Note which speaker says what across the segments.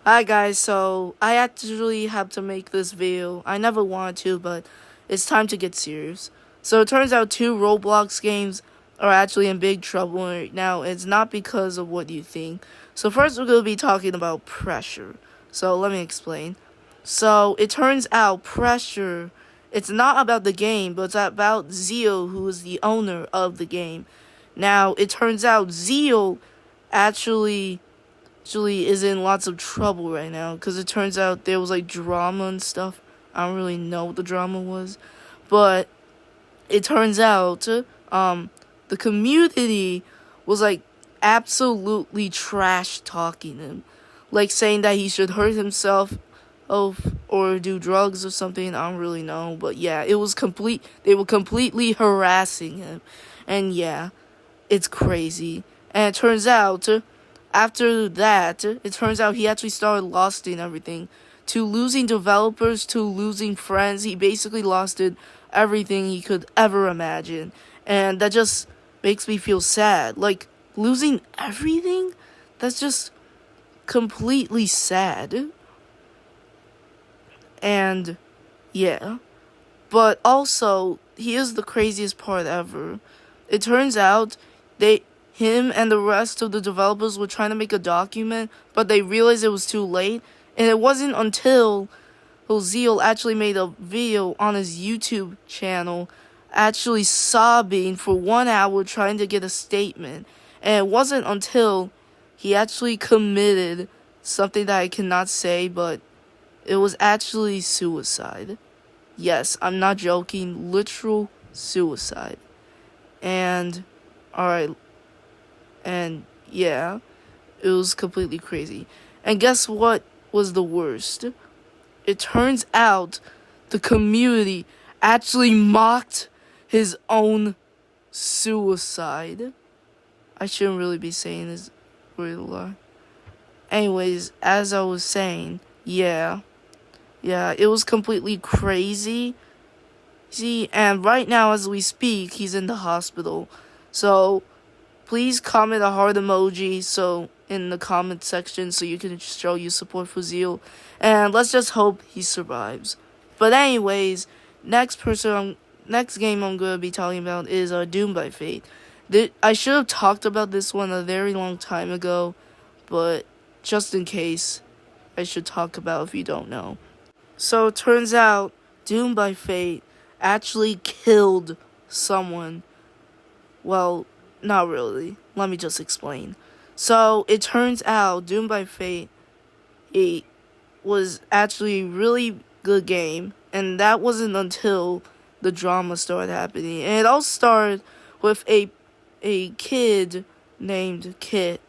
Speaker 1: Hi guys, so I actually have to make this video. I never wanted to, but it's time to get serious. So it turns out two Roblox games are actually in big trouble right now. It's not because of what you think. So first we're going to be talking about pressure. So let me explain. So it turns out pressure, it's not about the game, but it's about Zeal, who is the owner of the game. Now it turns out Zeal actually is in lots of trouble right now because it turns out there was like drama and stuff. I don't really know what the drama was, but it turns out the community was like absolutely trash talking him, like saying that he should hurt himself or do drugs or something. I don't really know, but yeah, it was complete. They were completely harassing him, and yeah, it's crazy. And it turns out after that, it turns out he actually started losing everything. To losing developers, to losing friends, he basically lost everything he could ever imagine. And that just makes me feel sad. Like, losing everything? That's just completely sad. And, yeah. But also, here's the craziest part ever. It turns out him and the rest of the developers were trying to make a document, but they realized it was too late. And it wasn't until Zeal actually made a video on his YouTube channel, actually sobbing for 1 hour trying to get a statement. And it wasn't until he actually committed something that I cannot say, but it was actually suicide. Yes, I'm not joking, literal suicide. And, alright. And yeah, it was completely crazy. And guess what was the worst? It turns out the community actually mocked his own suicide. I shouldn't really be saying this word a lot. Anyways, as I was saying, yeah, it was completely crazy. See, and right now as we speak, he's in the hospital. So please comment a heart emoji in the comment section so you can show your support for Zeal. And let's just hope he survives. But anyways, next game I'm going to be talking about is Doom by Fate. I should have talked about this one a very long time ago, but just in case, I should talk about if you don't know. So it turns out Doom by Fate actually killed someone. Well, not really. Let me just explain. So, it turns out Doom by Fate, it was actually a really good game, and that wasn't until the drama started happening. And it all started with a kid named Kit,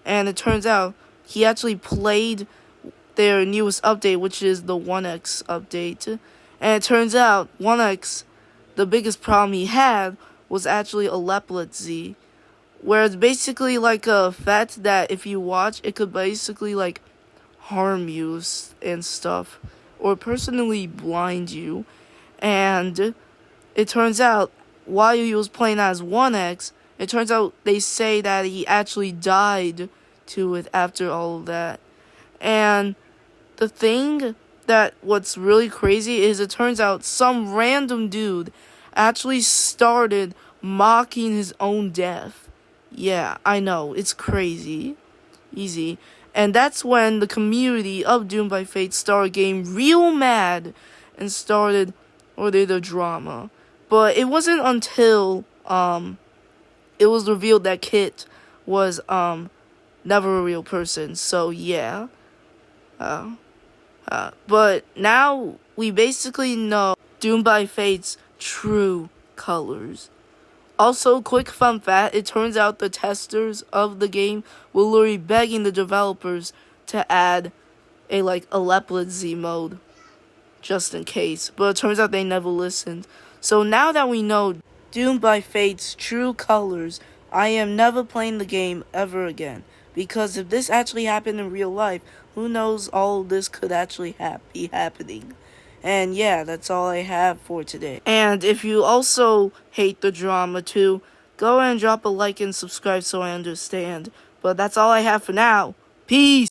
Speaker 1: and it turns out he actually played their newest update, which is the 1X update. And it turns out 1X, the biggest problem he had was actually epilepsy, where it's basically like a effect that if you watch, it could basically like harm you and stuff, or personally blind you. And it turns out while he was playing as 1X, it turns out they say that he actually died to it after all of that. And the thing that what's really crazy is it turns out some random dude actually started mocking his own death. Yeah, I know, it's crazy. Easy. And that's when the community of Doom by Fate started getting real mad and started the drama. But it wasn't until it was revealed that Kit was never a real person. So yeah. But now we basically know Doom by Fate's true colors. Also, quick fun fact, it turns out the testers of the game were literally begging the developers to add a epilepsy mode, just in case. But it turns out they never listened. So now that we know Doom by Fate's true colors, I am never playing the game ever again. Because if this actually happened in real life, who knows, all of this could actually be happening. And yeah, that's all I have for today. And if you also hate the drama too, go ahead and drop a like and subscribe so I understand. But that's all I have for now. Peace!